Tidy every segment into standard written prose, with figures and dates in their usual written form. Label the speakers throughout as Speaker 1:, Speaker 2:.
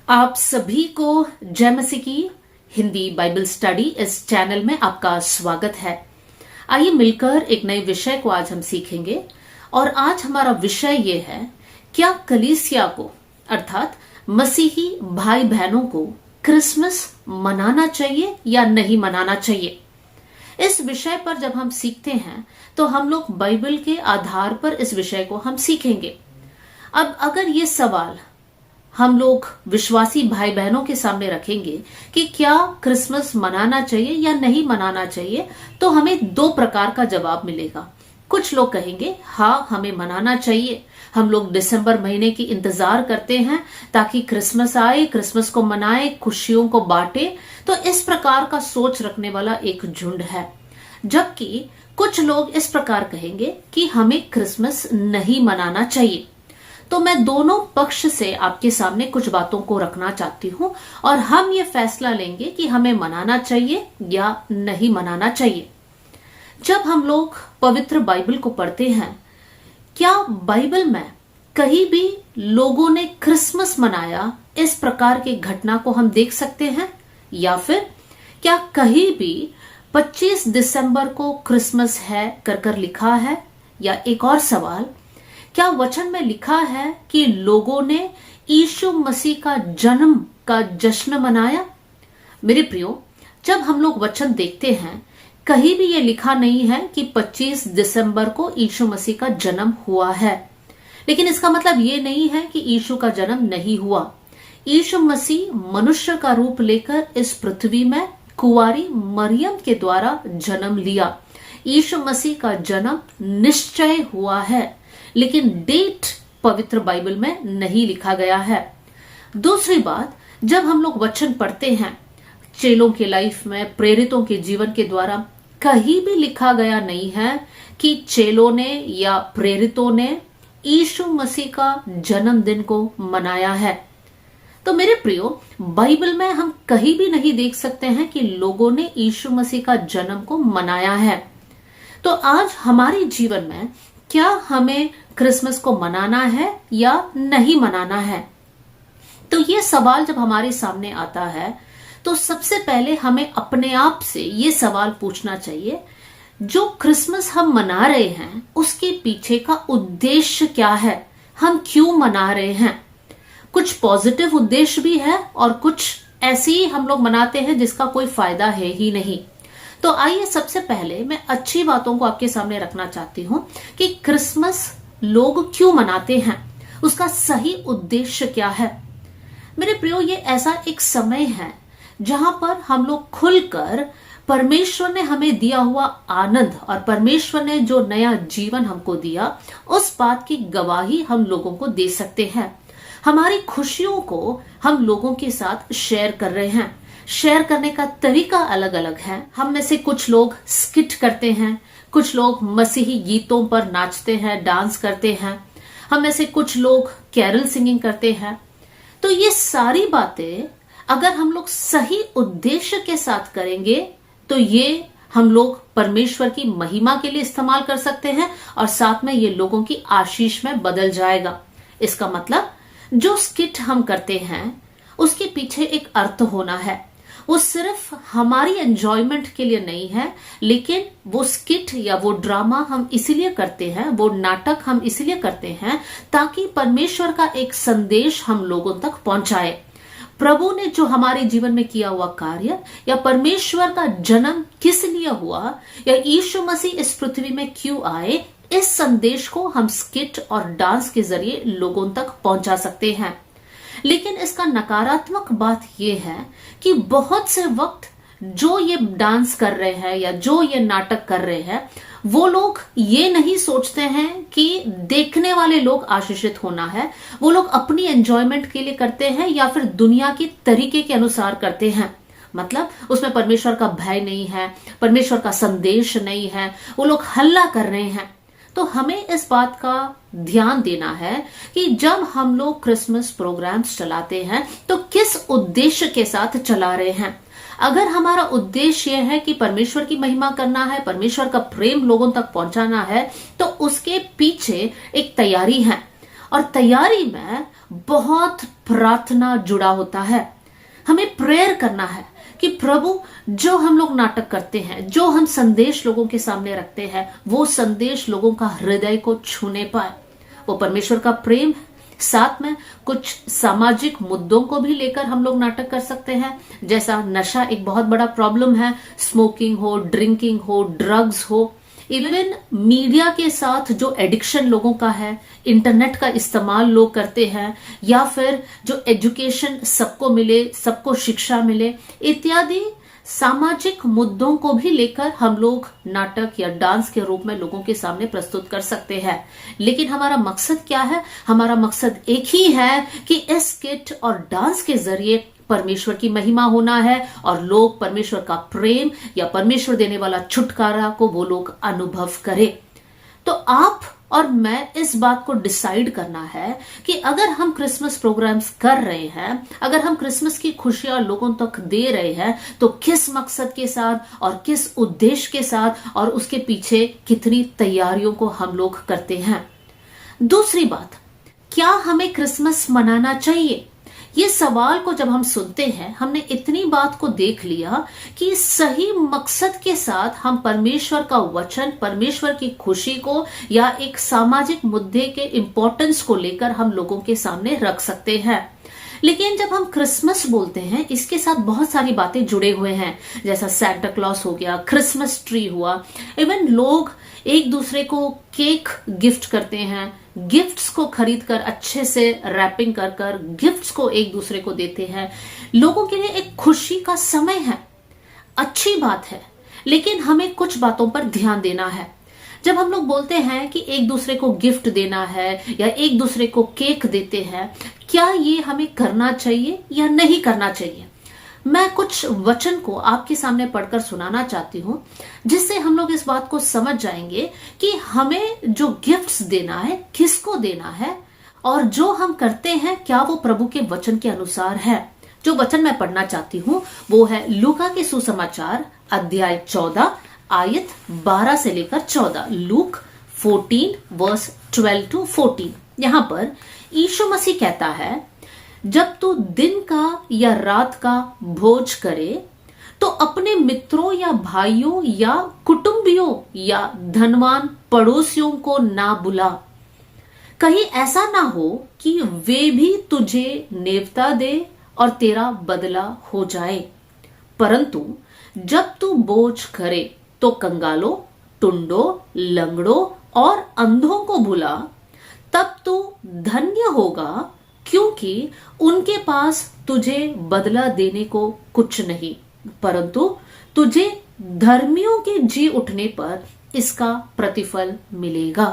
Speaker 1: आप सभी को जय मसीह की हिंदी बाइबल स्टडी इस चैनल में आपका स्वागत है। आइए मिलकर एक नए विषय को आज हम सीखेंगे और आज हमारा विषय ये है, क्या कलीसिया को अर्थात मसीही भाई बहनों को क्रिसमस मनाना चाहिए या नहीं मनाना चाहिए। इस विषय पर जब हम सीखते हैं तो हम लोग बाइबल के आधार पर इस विषय को हम सीखेंगे। अब अगर ये सवाल हम लोग विश्वासी भाई बहनों के सामने रखेंगे कि क्या क्रिसमस मनाना चाहिए या नहीं मनाना चाहिए, तो हमें दो प्रकार का जवाब मिलेगा। कुछ लोग कहेंगे हाँ हमें मनाना चाहिए, हम लोग दिसंबर महीने की इंतजार करते हैं ताकि क्रिसमस आए, क्रिसमस को मनाए, खुशियों को बांटे। तो इस प्रकार का सोच रखने वाला एक झुंड है। जबकि कुछ लोग इस प्रकार कहेंगे कि हमें क्रिसमस नहीं मनाना चाहिए। तो मैं दोनों पक्ष से आपके सामने कुछ बातों को रखना चाहती हूं और हम ये फैसला लेंगे कि हमें मनाना चाहिए या नहीं मनाना चाहिए। जब हम लोग पवित्र बाइबल को पढ़ते हैं, क्या बाइबल में कहीं भी लोगों ने क्रिसमस मनाया इस प्रकार की घटना को हम देख सकते हैं? या फिर क्या कहीं भी 25 दिसंबर को क्रिसमस है कर लिखा है? या एक और सवाल, क्या वचन में लिखा है कि लोगों ने यीशु मसीह का जन्म का जश्न मनाया? मेरे प्रियो, जब हम लोग वचन देखते हैं, कहीं भी ये लिखा नहीं है कि 25 दिसंबर को यीशु मसीह का जन्म हुआ है। लेकिन इसका मतलब ये नहीं है कि यीशु का जन्म नहीं हुआ। यीशु मसीह मनुष्य का रूप लेकर इस पृथ्वी में कुंवारी मरियम के द्वारा जन्म लिया। यीशु मसीह का जन्म निश्चय हुआ है, लेकिन डेट पवित्र बाइबल में नहीं लिखा गया है। दूसरी बात, जब हम लोग वचन पढ़ते हैं, चेलों के लाइफ में, प्रेरितों के जीवन के द्वारा कहीं भी लिखा गया नहीं है कि चेलों ने या प्रेरितों ने यीशु मसीह का जन्मदिन को मनाया है। तो मेरे प्रियो, बाइबल में हम कहीं भी नहीं देख सकते हैं कि लोगों ने यीशु मसीह का जन्म को मनाया है। तो आज हमारे जीवन में क्या हमें क्रिसमस को मनाना है या नहीं मनाना है? तो ये सवाल जब हमारे सामने आता है तो सबसे पहले हमें अपने आप से ये सवाल पूछना चाहिए, जो क्रिसमस हम मना रहे हैं उसके पीछे का उद्देश्य क्या है? हम क्यों मना रहे हैं? कुछ पॉजिटिव उद्देश्य भी है और कुछ ऐसे ही हम लोग मनाते हैं जिसका कोई फायदा है ही नहीं। तो आइए सबसे पहले मैं अच्छी बातों को आपके सामने रखना चाहती हूं कि क्रिसमस लोग क्यों मनाते हैं, उसका सही उद्देश्य क्या है। मेरे प्रियो, ये ऐसा एक समय है जहां पर हम लोग खुलकर परमेश्वर ने हमें दिया हुआ आनंद और परमेश्वर ने जो नया जीवन हमको दिया, उस बात की गवाही हम लोगों को दे सकते हैं। हमारी खुशियों को हम लोगों के साथ शेयर कर रहे हैं। शेयर करने का तरीका अलग अलग है। हम में से कुछ लोग स्किट करते हैं, कुछ लोग मसीही गीतों पर नाचते हैं, डांस करते हैं। हम में से कुछ लोग कैरल सिंगिंग करते हैं। तो ये सारी बातें अगर हम लोग सही उद्देश्य के साथ करेंगे तो ये हम लोग परमेश्वर की महिमा के लिए इस्तेमाल कर सकते हैं और साथ में ये लोगों की आशीष में बदल जाएगा। इसका मतलब जो स्किट हम करते हैं उसके पीछे एक अर्थ होना है। वो सिर्फ हमारी एंजॉयमेंट के लिए नहीं है, लेकिन वो स्किट या वो ड्रामा हम इसीलिए करते हैं, वो नाटक हम इसीलिए करते हैं ताकि परमेश्वर का एक संदेश हम लोगों तक पहुंचाए। प्रभु ने जो हमारे जीवन में किया हुआ कार्य, या परमेश्वर का जन्म किस लिए हुआ, या यीशु मसीह इस पृथ्वी में क्यों आए, इस संदेश को हम स्किट और डांस के जरिए लोगों तक पहुंचा सकते हैं। लेकिन इसका नकारात्मक बात यह है कि बहुत से वक्त जो ये डांस कर रहे हैं या जो ये नाटक कर रहे हैं, वो लोग ये नहीं सोचते हैं कि देखने वाले लोग आशीषित होना है। वो लोग अपनी एंजॉयमेंट के लिए करते हैं या फिर दुनिया के तरीके के अनुसार करते हैं। मतलब उसमें परमेश्वर का भय नहीं है, परमेश्वर का संदेश नहीं है, वो लोग हल्ला कर रहे हैं। तो हमें इस बात का ध्यान देना है कि जब हम लोग क्रिसमस प्रोग्राम्स चलाते हैं तो किस उद्देश्य के साथ चला रहे हैं। अगर हमारा उद्देश्य यह है कि परमेश्वर की महिमा करना है, परमेश्वर का प्रेम लोगों तक पहुंचाना है, तो उसके पीछे एक तैयारी है और तैयारी में बहुत प्रार्थना जुड़ा होता है। हमें प्रेयर करना है कि प्रभु, जो हम लोग नाटक करते हैं, जो हम संदेश लोगों के सामने रखते हैं, वो संदेश लोगों का हृदय को छूने पाए। वो परमेश्वर का प्रेम है। साथ में कुछ सामाजिक मुद्दों को भी लेकर हम लोग नाटक कर सकते हैं, जैसा नशा एक बहुत बड़ा प्रॉब्लम है। स्मोकिंग हो, ड्रिंकिंग हो, ड्रग्स हो, इवन मीडिया के साथ जो एडिक्शन लोगों का है, इंटरनेट का इस्तेमाल लोग करते हैं, या फिर जो एजुकेशन सबको मिले, सबको शिक्षा मिले, इत्यादि सामाजिक मुद्दों को भी लेकर हम लोग नाटक या डांस के रूप में लोगों के सामने प्रस्तुत कर सकते हैं। लेकिन हमारा मकसद क्या है? हमारा मकसद एक ही है कि इस स्किट और डांस के जरिए परमेश्वर की महिमा होना है और लोग परमेश्वर का प्रेम या परमेश्वर देने वाला छुटकारा को वो लोग अनुभव करें। तो आप और मैं इस बात को डिसाइड करना है कि अगर हम क्रिसमस प्रोग्राम्स कर रहे हैं, अगर हम क्रिसमस की खुशियां लोगों तक दे रहे हैं, तो किस मकसद के साथ और किस उद्देश्य के साथ और उसके पीछे कितनी तैयारियों को हम लोग करते हैं। दूसरी बात, क्या हमें क्रिसमस मनाना चाहिए? ये सवाल को जब हम सुनते हैं, हमने इतनी बात को देख लिया कि सही मकसद के साथ हम परमेश्वर का वचन, परमेश्वर की खुशी को या एक सामाजिक मुद्दे के इंपॉर्टेंस को लेकर हम लोगों के सामने रख सकते हैं। लेकिन जब हम क्रिसमस बोलते हैं, इसके साथ बहुत सारी बातें जुड़े हुए हैं, जैसा सैंटा क्लॉस हो गया, क्रिसमस ट्री हुआ, इवन लोग एक दूसरे को केक गिफ्ट करते हैं, गिफ्ट्स को खरीद कर अच्छे से रैपिंग कर कर गिफ्ट्स को एक दूसरे को देते हैं। लोगों के लिए एक खुशी का समय है, अच्छी बात है, लेकिन हमें कुछ बातों पर ध्यान देना है। जब हम लोग बोलते हैं कि एक दूसरे को गिफ्ट देना है या एक दूसरे को केक देते हैं, क्या ये हमें करना चाहिए या नहीं करना चाहिए? मैं कुछ वचन को आपके सामने पढ़कर सुनाना चाहती हूं, जिससे हम लोग इस बात को समझ जाएंगे कि हमें जो गिफ्ट्स देना है, किसको देना है, और जो हम करते हैं क्या वो प्रभु के वचन के अनुसार है। जो वचन मैं पढ़ना चाहती हूं वो है लूका के सुसमाचार अध्याय 14 आयत 12 से लेकर 14। Luke 14 verse 12 to 14। यहां पर यीशु मसीह कहता है, जब तू दिन का या रात का भोज करे तो अपने मित्रों या भाइयों या कुटुंबियों या धनवान पड़ोसियों को ना बुला, कहीं ऐसा ना हो कि वे भी तुझे नेवता दे और तेरा बदला हो जाए। परंतु जब तू भोज करे तो कंगालों, टुंडों, लंगड़ों और अंधों को बुला, तब तू धन्य होगा, क्योंकि उनके पास तुझे बदला देने को कुछ नहीं, परंतु तुझे धर्मियों के जी उठने पर इसका प्रतिफल मिलेगा।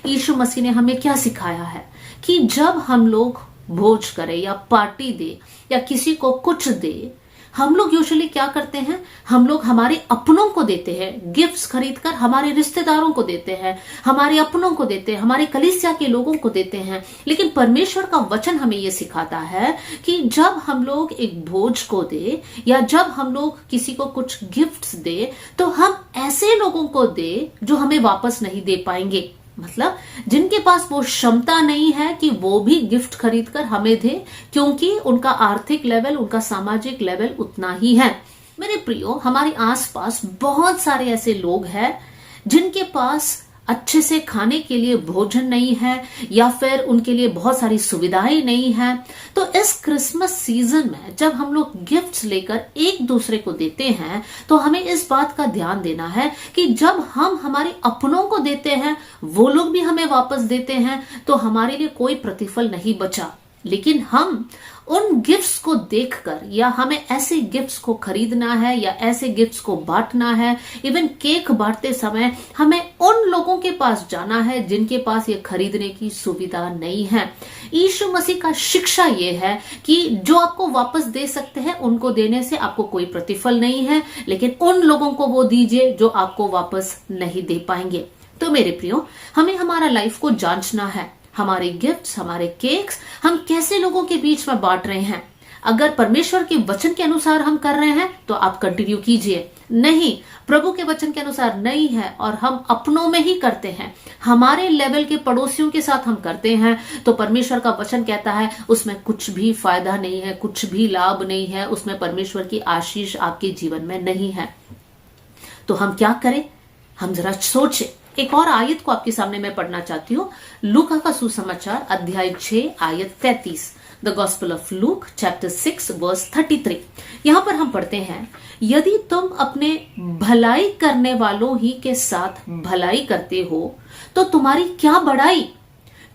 Speaker 1: यीशु मसीह ने हमें क्या सिखाया है कि जब हम लोग भोज करें या पार्टी दे या किसी को कुछ दे, हम लोग यूजुअली क्या करते हैं? हम लोग हमारे अपनों को देते हैं, गिफ्ट्स खरीदकर हमारे रिश्तेदारों को देते हैं, हमारे अपनों को देते हैं, हमारे कलीसिया के लोगों को देते हैं। लेकिन परमेश्वर का वचन हमें यह सिखाता है कि जब हम लोग एक भोज को दे या जब हम लोग किसी को कुछ गिफ्ट्स दे, तो हम ऐसे लोगों को दे जो हमें वापस नहीं दे पाएंगे। मतलब जिनके पास वो क्षमता नहीं है कि वो भी गिफ्ट खरीद कर हमें दे, क्योंकि उनका आर्थिक लेवल, उनका सामाजिक लेवल उतना ही है। मेरे प्रियो, हमारे आसपास बहुत सारे ऐसे लोग हैं जिनके पास अच्छे से खाने के लिए भोजन नहीं है या फिर उनके लिए बहुत सारी सुविधाएं नहीं है। तो इस क्रिसमस सीजन में जब हम लोग गिफ्ट्स लेकर एक दूसरे को देते हैं, तो हमें इस बात का ध्यान देना है कि जब हम हमारे अपनों को देते हैं, वो लोग भी हमें वापस देते हैं, तो हमारे लिए कोई प्रतिफल नहीं बचा। लेकिन हम उन गिफ्ट्स को देखकर, या हमें ऐसे गिफ्ट्स को खरीदना है या ऐसे गिफ्ट्स को बांटना है, इवन केक बांटते समय हमें उन लोगों के पास जाना है जिनके पास ये खरीदने की सुविधा नहीं है। यीशु मसीह का शिक्षा ये है कि जो आपको वापस दे सकते हैं उनको देने से आपको कोई प्रतिफल नहीं है, लेकिन उन लोगों को वो दीजिए जो आपको वापस नहीं दे पाएंगे। तो मेरे प्रियो, हमें हमारा लाइफ को जांचना है, हमारे गिफ्ट्स, हमारे केक्स हम कैसे लोगों के बीच में बांट रहे हैं। अगर परमेश्वर के वचन के अनुसार हम कर रहे हैं तो आप कंटिन्यू कीजिए, नहीं प्रभु के वचन के अनुसार नहीं है और हम अपनों में ही करते हैं, हमारे लेवल के पड़ोसियों के साथ हम करते हैं, तो परमेश्वर का वचन कहता है उसमें कुछ भी फायदा नहीं है, कुछ भी लाभ नहीं है, उसमें परमेश्वर की आशीष आपके जीवन में नहीं है। तो हम क्या करें? हम जरा सोचें। एक और आयत को आपके सामने मैं पढ़ना चाहती हूँ, लूका का सुसमाचार अध्याय 6 आयत 33, the gospel of Luke chapter 6 verse 33। यहां पर हम पढ़ते हैं, यदि तुम अपने भलाई करने वालों ही के साथ भलाई करते हो तो तुम्हारी क्या बड़ाई,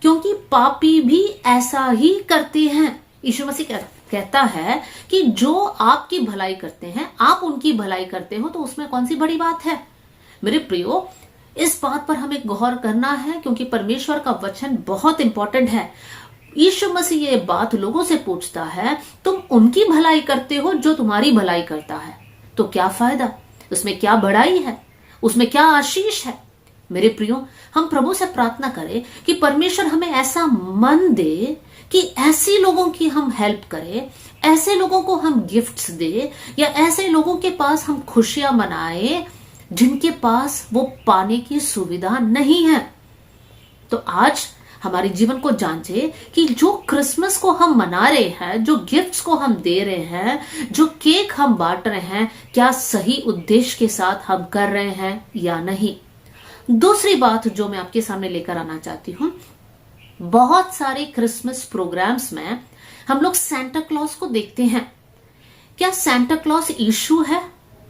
Speaker 1: क्योंकि पापी भी ऐसा ही करते हैं। यीशु मसीह कहता है कि जो आपकी भलाई करते हैं, आप उनकी भलाई करते हो, तो उसमें कौन सी बड़ी बात है। मेरे प्रियो, इस बात पर हमें गौर करना है क्योंकि परमेश्वर का वचन बहुत इंपॉर्टेंट है। यीशु मसीह ये बात लोगों से पूछता है, तुम उनकी भलाई करते हो जो तुम्हारी भलाई करता है, तो क्या फायदा, उसमें क्या बड़ाई है, उसमें क्या आशीष है। मेरे प्रियो, हम प्रभु से प्रार्थना करें कि परमेश्वर हमें ऐसा मन दे कि ऐसे लोगों की हम हेल्प करें, ऐसे लोगों को हम गिफ्ट्स दे, या ऐसे लोगों के पास हम खुशियां मनाएं जिनके पास वो पाने की सुविधा नहीं है। तो आज हमारे जीवन को जांचे कि जो क्रिसमस को हम मना रहे हैं, जो गिफ्ट्स को हम दे रहे हैं, जो केक हम बांट रहे हैं, क्या सही उद्देश्य के साथ हम कर रहे हैं या नहीं। दूसरी बात जो मैं आपके सामने लेकर आना चाहती हूं, बहुत सारे क्रिसमस प्रोग्राम्स में हम लोग सांता क्लॉज को देखते हैं। क्या सांता क्लॉज यीशु है?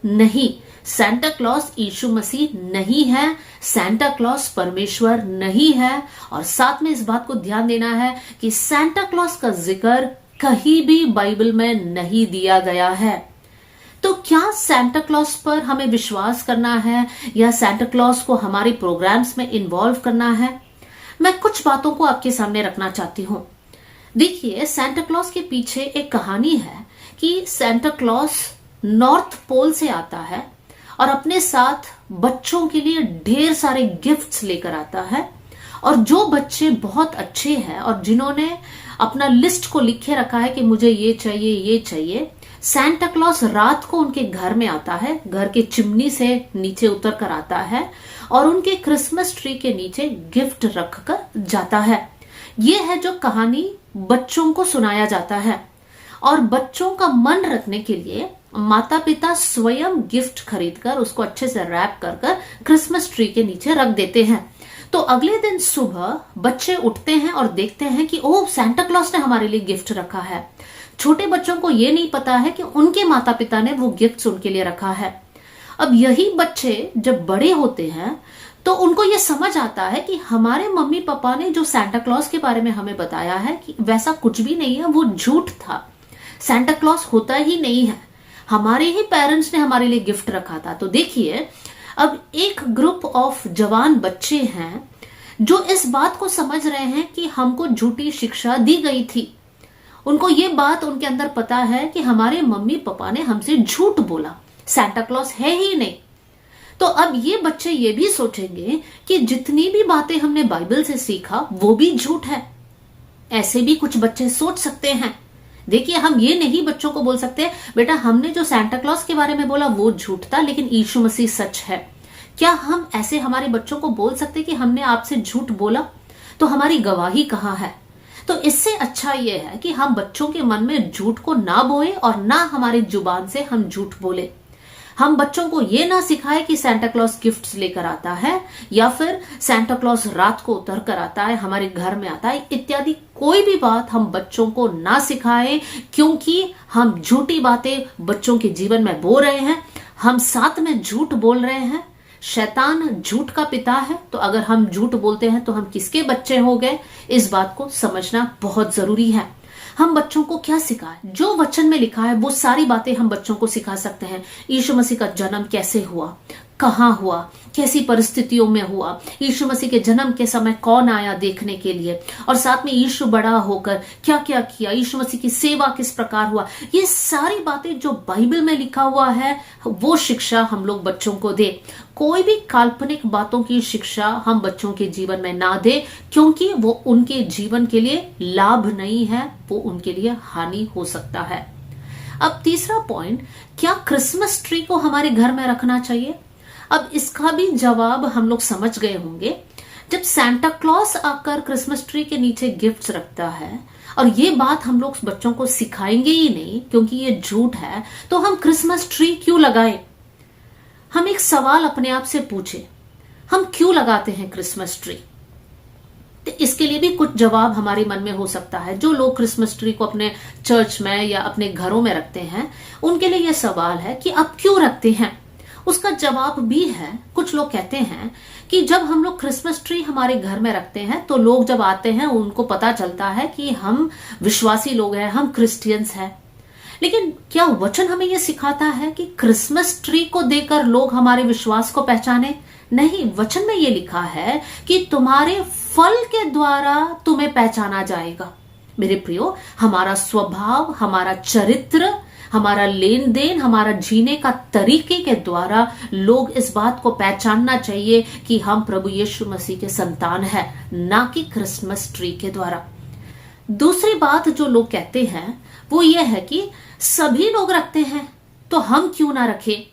Speaker 1: नहीं, सांता क्लॉज यीशु मसीह नहीं है, सांता क्लॉज परमेश्वर नहीं है। और साथ में इस बात को ध्यान देना है कि सांता क्लॉज का जिक्र कहीं भी बाइबल में नहीं दिया गया है। तो क्या सांता क्लॉज पर हमें विश्वास करना है या सांता क्लॉज को हमारे प्रोग्राम्स में इन्वॉल्व करना है? मैं कुछ बातों को आपके सामने रखना चाहती हूं। देखिए, सांता क्लॉज के पीछे एक कहानी है कि सांता क्लॉज नॉर्थ पोल से आता है और अपने साथ बच्चों के लिए ढेर सारे गिफ्ट्स लेकर आता है। और जो बच्चे बहुत अच्छे हैं और जिन्होंने अपना लिस्ट को लिखे रखा है कि मुझे ये चाहिए, ये चाहिए, सांता क्लॉज रात को उनके घर में आता है, घर के चिमनी से नीचे उतर कर आता है और उनके क्रिसमस ट्री के नीचे गिफ्ट रख कर जाता है। ये है जो कहानी बच्चों को सुनाया जाता है। और बच्चों का मन रखने के लिए माता पिता स्वयं गिफ्ट खरीदकर उसको अच्छे से रैप कर कर क्रिसमस ट्री के नीचे रख देते हैं। तो अगले दिन सुबह बच्चे उठते हैं और देखते हैं कि ओह, सांता क्लॉज ने हमारे लिए गिफ्ट रखा है। छोटे बच्चों को ये नहीं पता है कि उनके माता पिता ने वो गिफ्ट्स उनके लिए रखा है। अब यही बच्चे जब बड़े होते हैं तो उनको ये समझ आता है कि हमारे मम्मी पापा ने जो सांता क्लॉज के बारे में हमें बताया है कि वैसा कुछ भी नहीं है, वो झूठ था। सांता क्लॉज होता ही नहीं है, हमारे ही पेरेंट्स ने हमारे लिए गिफ्ट रखा था। तो देखिए, अब एक ग्रुप ऑफ जवान बच्चे हैं जो इस बात को समझ रहे हैं कि हमको झूठी शिक्षा दी गई थी। उनको ये बात उनके अंदर पता है कि हमारे मम्मी पापा ने हमसे झूठ बोला, सांता क्लॉज है ही नहीं। तो अब ये बच्चे ये भी सोचेंगे कि जितनी भी बातें हमने बाइबल से सीखा वो भी झूठ है। ऐसे भी कुछ बच्चे सोच सकते हैं। देखिए, हम ये नहीं बच्चों को बोल सकते बेटा हमने जो सांता क्लॉज के बारे में बोला वो झूठ था, लेकिन यीशु मसीह सच है। क्या हम ऐसे हमारे बच्चों को बोल सकते कि हमने आपसे झूठ बोला? तो हमारी गवाही कहाँ है? तो इससे अच्छा यह है कि हम बच्चों के मन में झूठ को ना बोए और ना हमारी जुबान से हम झूठ बोले। हम बच्चों को ये ना सिखाए कि सांता क्लॉज गिफ्ट्स लेकर आता है या फिर सांता क्लॉज रात को उतर कर आता है, हमारे घर में आता है, इत्यादि कोई भी बात हम बच्चों को ना सिखाएं, क्योंकि हम झूठी बातें बच्चों के जीवन में बो रहे हैं। हम साथ में झूठ बोल रहे हैं। शैतान झूठ का पिता है, तो अगर हम झूठ बोलते हैं तो हम किसके बच्चे हो गए? इस बात को समझना बहुत जरूरी है। हम बच्चों को क्या सिखाएं? जो वचन में लिखा है वो सारी बातें हम बच्चों को सिखा सकते हैं। यीशु मसीह का जन्म कैसे हुआ, कहाँ हुआ, कैसी परिस्थितियों में हुआ, यीशु मसीह के जन्म के समय कौन आया देखने के लिए, और साथ में यीशु बड़ा होकर क्या क्या किया, यीशु मसीह की सेवा किस प्रकार हुआ, ये सारी बातें जो बाइबल में लिखा हुआ है वो शिक्षा हम लोग बच्चों को दे। कोई भी काल्पनिक बातों की शिक्षा हम बच्चों के जीवन में ना दे, क्योंकि वो उनके जीवन के लिए लाभ नहीं है, वो उनके लिए हानि हो सकता है। अब तीसरा पॉइंट, क्या क्रिसमस ट्री को हमारे घर में रखना चाहिए? अब इसका भी जवाब हम लोग समझ गए होंगे। जब सांता क्लॉस आकर क्रिसमस ट्री के नीचे गिफ्ट्स रखता है, और ये बात हम लोग बच्चों को सिखाएंगे ही नहीं क्योंकि ये झूठ है, तो हम क्रिसमस ट्री क्यों लगाएं? हम एक सवाल अपने आप से पूछे, हम क्यों लगाते हैं क्रिसमस ट्री? तो इसके लिए भी कुछ जवाब हमारे मन में हो सकता है। जो लोग क्रिसमस ट्री को अपने चर्च में या अपने घरों में रखते हैं, उनके लिए यह सवाल है कि आप क्यों रखते हैं। उसका जवाब भी है, कुछ लोग कहते हैं कि जब हम लोग क्रिसमस ट्री हमारे घर में रखते हैं तो लोग जब आते हैं उनको पता चलता है कि हम विश्वासी लोग हैं, हम क्रिश्चियंस हैं। लेकिन क्या वचन हमें यह सिखाता है कि क्रिसमस ट्री को देकर लोग हमारे विश्वास को पहचाने? नहीं, वचन में यह लिखा है कि तुम्हारे फल के द्वारा तुम्हें पहचाना जाएगा। मेरे प्रियो, हमारा स्वभाव, हमारा चरित्र, हमारा लेन देन, हमारा जीने का तरीके के द्वारा लोग इस बात को पहचानना चाहिए कि हम प्रभु यीशु मसीह के संतान हैं, ना कि क्रिसमस ट्री के द्वारा। दूसरी बात जो लोग कहते हैं वो ये है कि सभी लोग रखते हैं तो हम क्यों ना रखें।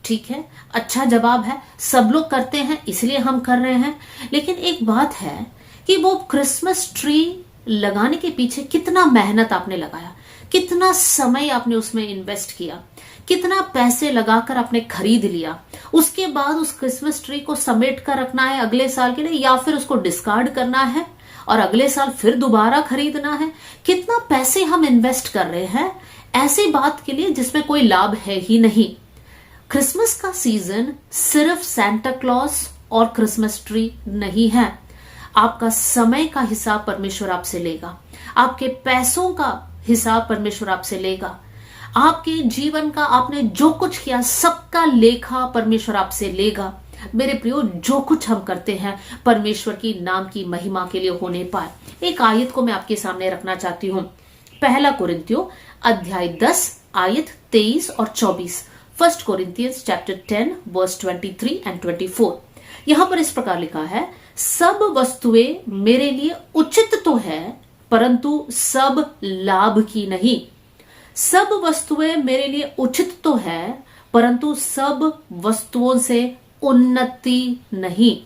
Speaker 1: ठीक है, अच्छा जवाब है, सब लोग करते हैं इसलिए हम कर रहे हैं। लेकिन एक बात है कि वो क्रिसमस ट्री लगाने के पीछे कितना मेहनत आपने लगाया, कितना समय आपने उसमें इन्वेस्ट किया, कितना पैसे लगाकर आपने खरीद लिया, उसके बाद उस क्रिसमस ट्री को समेट कर रखना है अगले साल के लिए, या फिर उसको डिस्कार्ड करना है और अगले साल फिर दोबारा खरीदना है। कितना पैसे हम इन्वेस्ट कर रहे हैं ऐसी बात के लिए जिसमें कोई लाभ है ही नहीं। क्रिसमस का सीजन सिर्फ सांता क्लॉस और क्रिसमस ट्री नहीं है। आपका समय का हिसाब परमेश्वर आपसे लेगा, आपके पैसों का हिसाब परमेश्वर आपसे लेगा, आपके जीवन का आपने जो कुछ किया सबका लेखा परमेश्वर आपसे लेगा। मेरे प्रियो, जो कुछ हम करते हैं परमेश्वर की नाम की महिमा के लिए होने पाए। एक आयत को मैं आपके सामने रखना चाहती हूं, पहला कोरिन्थियों अध्याय 10 आयत 23 और 24। First Corinthians chapter 10 verse 23 and 24। यहां पर इस प्रकार लिखा है, सब वस्तुएं मेरे लिए उचित तो है परंतु सब लाभ की नहीं। सब वस्तुएं मेरे लिए उचित तो है परंतु सब वस्तुओं से उन्नति नहीं।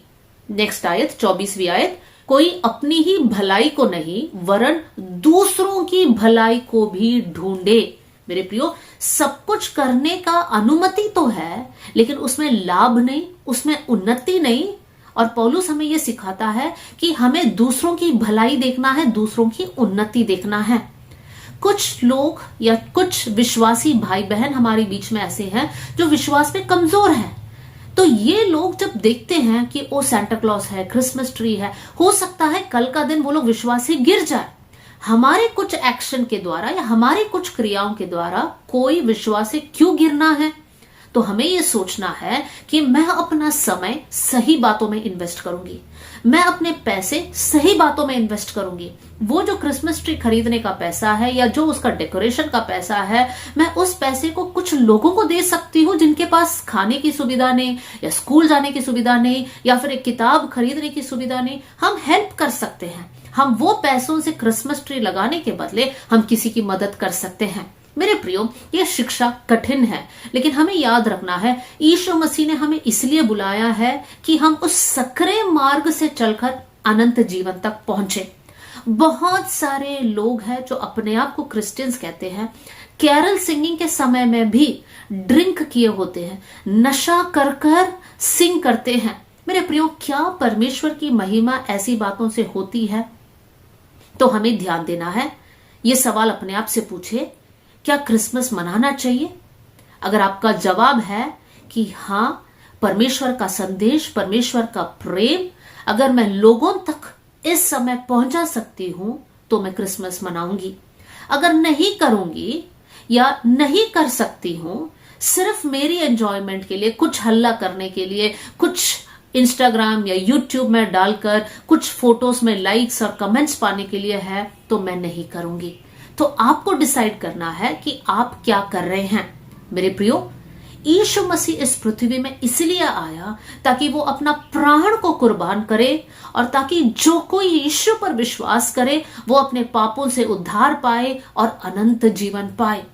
Speaker 1: नेक्स्ट आयत 24वीं आयत, कोई अपनी ही भलाई को नहीं वरन दूसरों की भलाई को भी ढूंढे। मेरे प्रियो, सब कुछ करने का अनुमति तो है लेकिन उसमें लाभ नहीं, उसमें उन्नति नहीं। और पौलुस हमें यह सिखाता है कि हमें दूसरों की भलाई देखना है, दूसरों की उन्नति देखना है। कुछ लोग या कुछ विश्वासी भाई बहन हमारे बीच में ऐसे हैं जो विश्वास में कमजोर हैं। तो ये लोग जब देखते हैं कि ओ सांता क्लॉस है, क्रिसमस ट्री है, हो सकता है कल का दिन वो लोग विश्वास से गिर जाए। हमारे कुछ एक्शन के द्वारा या हमारी कुछ क्रियाओं के द्वारा कोई विश्वास से क्यों गिरना है? तो हमें यह सोचना है कि मैं अपना समय सही बातों में इन्वेस्ट करूंगी, मैं अपने पैसे सही बातों में इन्वेस्ट करूंगी। वो जो क्रिसमस ट्री खरीदने का पैसा है या जो उसका डेकोरेशन का पैसा है, मैं उस पैसे को कुछ लोगों को दे सकती हूँ जिनके पास खाने की सुविधा नहीं, या स्कूल जाने की सुविधा नहीं, या फिर एक किताब खरीदने की सुविधा नहीं। हम हेल्प कर सकते हैं। हम वो पैसों से क्रिसमस ट्री लगाने के बदले हम किसी की मदद कर सकते हैं। मेरे प्रियो, यह शिक्षा कठिन है लेकिन हमें याद रखना है, यीशु मसीह ने हमें इसलिए बुलाया है कि हम उस सकरे मार्ग से चलकर अनंत जीवन तक पहुंचे। बहुत सारे लोग हैं जो अपने आप को क्रिश्चियंस कहते हैं, कैरल सिंगिंग के समय में भी ड्रिंक किए होते हैं, नशा कर कर सिंग करते हैं। मेरे प्रियो, क्या परमेश्वर की महिमा ऐसी बातों से होती है? तो हमें ध्यान देना है। यह सवाल अपने आप से पूछे, क्या क्रिसमस मनाना चाहिए? अगर आपका जवाब है कि हां, परमेश्वर का संदेश, परमेश्वर का प्रेम अगर मैं लोगों तक इस समय पहुंचा सकती हूं तो मैं क्रिसमस मनाऊंगी। अगर नहीं करूंगी या नहीं कर सकती हूं सिर्फ मेरी एंजॉयमेंट के लिए, कुछ हल्ला करने के लिए, कुछ इंस्टाग्राम या यूट्यूब में डालकर कुछ फोटोज में लाइक्स और कमेंट्स पाने के लिए है, तो मैं नहीं करूंगी। तो आपको डिसाइड करना है कि आप क्या कर रहे हैं। मेरे प्रियो, यीशु मसीह इस पृथ्वी में इसलिए आया ताकि वो अपना प्राण को कुर्बान करे और ताकि जो कोई यीशु पर विश्वास करे वो अपने पापों से उद्धार पाए और अनंत जीवन पाए।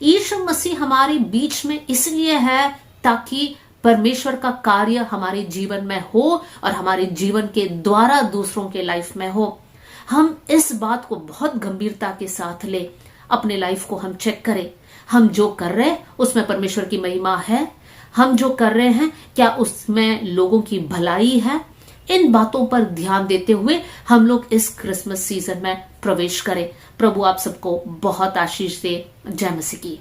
Speaker 1: यीशु मसीह हमारे बीच में इसलिए है ताकि परमेश्वर का कार्य हमारे जीवन में हो और हमारे जीवन के द्वारा दूसरों के लाइफ में हो। हम इस बात को बहुत गंभीरता के साथ ले, अपने लाइफ को हम चेक करें। हम जो कर रहे हैं उसमें परमेश्वर की महिमा है? हम जो कर रहे हैं क्या उसमें लोगों की भलाई है? इन बातों पर ध्यान देते हुए हम लोग इस क्रिसमस सीजन में प्रवेश करें। प्रभु आप सबको बहुत आशीष दे। जय मसीह की।